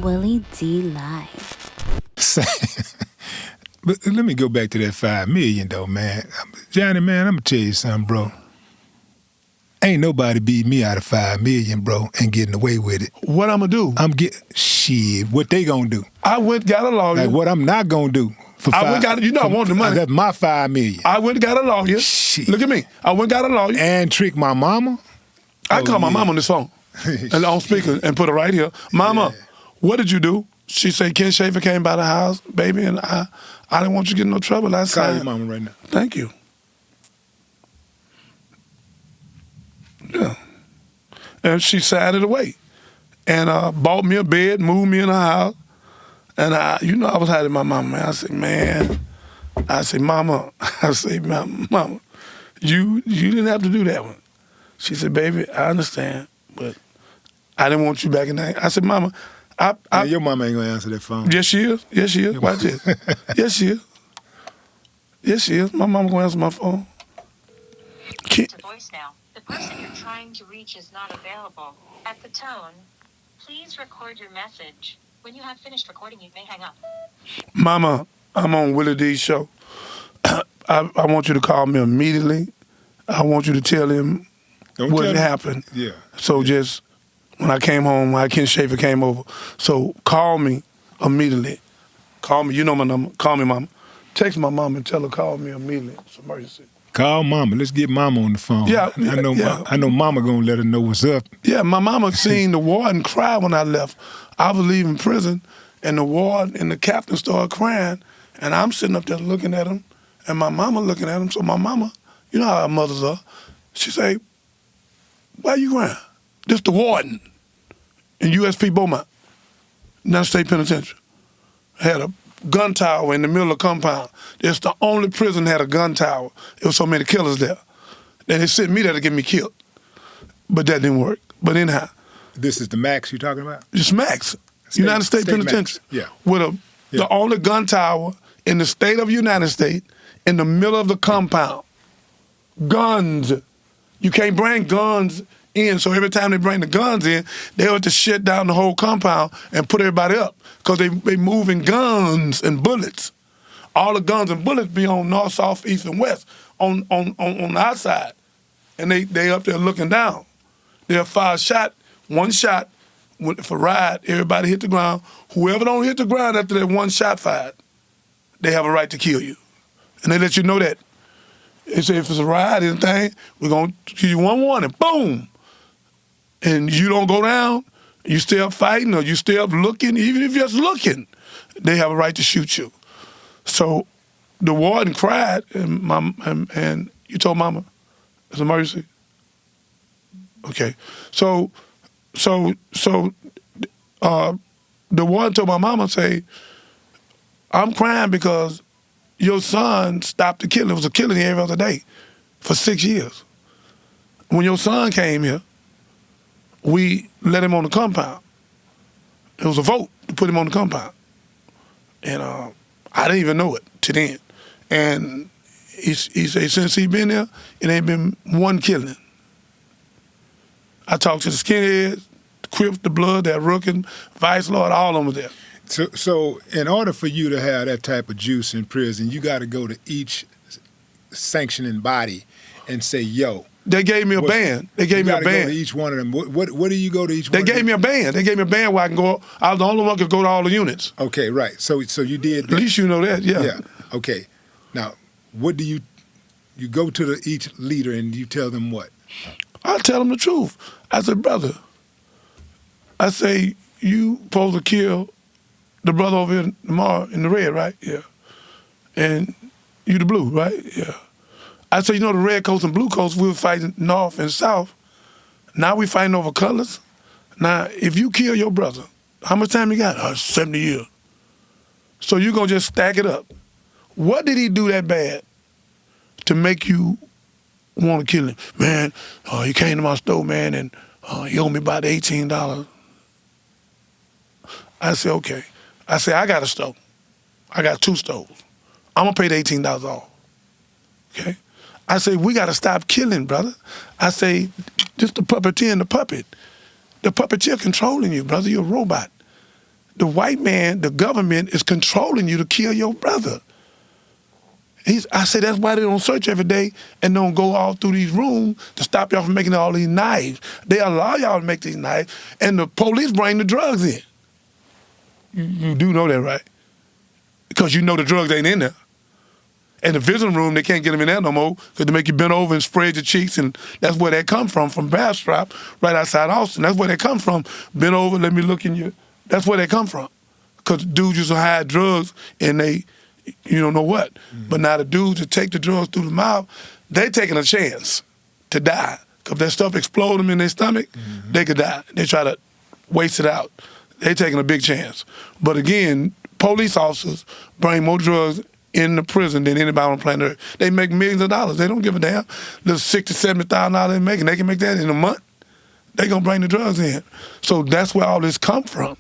Willie D Live. But let me go back to that $5 million though, man. Johnny, man, I'm gonna tell you something, bro. Ain't nobody beat me out of $5 million, bro, and getting away with it. What I'm gonna do? Shit. What they gonna do? I went got a lawyer. Like what I'm not gonna do for I went got. You know I want the money. That's my $5 million. I went got a lawyer. Shit. Look at me. I went got a lawyer And trick my mama. I call my mom on this phone and on speaker and put her right here. Mama, what did you do? She said Ken Schaefer came by the house, baby, and I didn't want you to get in no trouble. I Call your mama right now. Thank you. Yeah. And she sided away and bought me a bed, moved me in her house. And I was hiding my mama, man. I said, mama, you didn't have to do that one. She said, baby, I understand, but I didn't want you back in there. I said, mama, your mama ain't gonna answer that phone. Yes, she is. Yes, she is. Watch this. Yes, she is. Yes, she is. My mama gonna answer my phone. To voicemail. The person you're trying to reach is not available. At the tone, please record your message. When you have finished recording, you may hang up. Mama, I'm on Willie D's show. I want you to call me immediately. I want you to tell him what happened. Yeah. So just when I came home, when Ken Schaefer came over, so call me immediately. Call me. You know my number. Call me, mama. Text my mom and tell her call me immediately. It's an emergency. Call mama. Let's get mama on the phone. Yeah, I know mama gonna let her know what's up. Yeah, my mama seen the warden cry when I left. I was leaving prison, and the warden and the captain started crying, and I'm sitting up there looking at him, and my mama looking at him. So my mama, you know how our mothers are, she say, why you crying? This the warden in USP Beaumont, United States Penitentiary. Had a gun tower in the middle of the compound. It's the only prison that had a gun tower. There was so many killers there. Then they sent me there to get me killed. But that didn't work. But anyhow. This is the max you're talking about? It's max. United States Penitentiary. Max. Yeah. With the only gun tower in the state of United States in the middle of the compound. Guns. You can't bring guns in, so every time they bring the guns in, they have to shut down the whole compound and put everybody up because they moving guns and bullets. All the guns and bullets be on north, south, east, and west on the outside, and they up there looking down. They'll fire a shot, one shot. If a ride, everybody hit the ground. Whoever don't hit the ground after that one shot fired, they have a right to kill you, and they let you know that. They say if it's a ride, anything, we're gonna give you one warning. Boom. And you don't go down, you stay up fighting or you stay up looking, even if you're just looking, they have a right to shoot you. So the warden cried, and you told mama, it's an emergency? Okay. So the warden told my mama, say, I'm crying because your son stopped the killing. It was a killing every other day for 6 years. When your son came here, we let him on the compound. It was a vote to put him on the compound. And I didn't even know it till then. And he said since he been there, it ain't been one killing. I talked to the skinheads, the Crips, the Blood, that Rookin, Vice Lord, all of them was there. So in order for you to have that type of juice in prison, you got to go to each sanctioning body and say, yo. They gave me a band. They gave me a band. Go to each one of them. What do you go to each one? They gave me a band. They gave me a band where I can go. I was the only one who could go to all the units. Okay, right. So you did that. At least you know that, yeah. Yeah. Okay. Now, what do you go to each leader and you tell them what? I tell them the truth. I said, brother, I say, you supposed to kill the brother over here tomorrow in the red, right? Yeah. And you the blue, right? Yeah. I said, you know the red coats and blue coats, we were fighting north and south. Now we fighting over colors. Now, if you kill your brother, how much time you got? 70 years. So you gonna just stack it up. What did he do that bad to make you want to kill him? Man, he came to my store, man, and he owed me about $18. I said, okay. I said, I got a store. I got 2 stores. I'm gonna pay the $18 off. Okay? I say, we got to stop killing, brother. I say, just the puppeteer and the puppet. The puppeteer controlling you, brother. You're a robot. the white man, the government is controlling you to kill your brother. I said, that's why they don't search every day and don't go all through these rooms to stop y'all from making all these knives. They allow y'all to make these knives, and the police bring the drugs in. You do know that, right? Because you know the drugs ain't in there. In the visiting room, they can't get them in there no more because they make you bend over and spread your cheeks, and that's where they come from Bastrop, right outside Austin. That's where they come from. Bend over, let me look in you. That's where they come from. Because dudes used to hide drugs, and they, you don't know what. But now the dudes that take the drugs through the mouth, they taking a chance to die. Because if that stuff explode them in their stomach, they could die. They try to waste it out. They taking a big chance. But again, police officers bring more drugs in the prison than anybody on planet Earth. They make millions of dollars. They don't give a damn. The $60,000, $70,000 they're making, they can make that in a month. They gonna bring the drugs in. So that's where all this come from.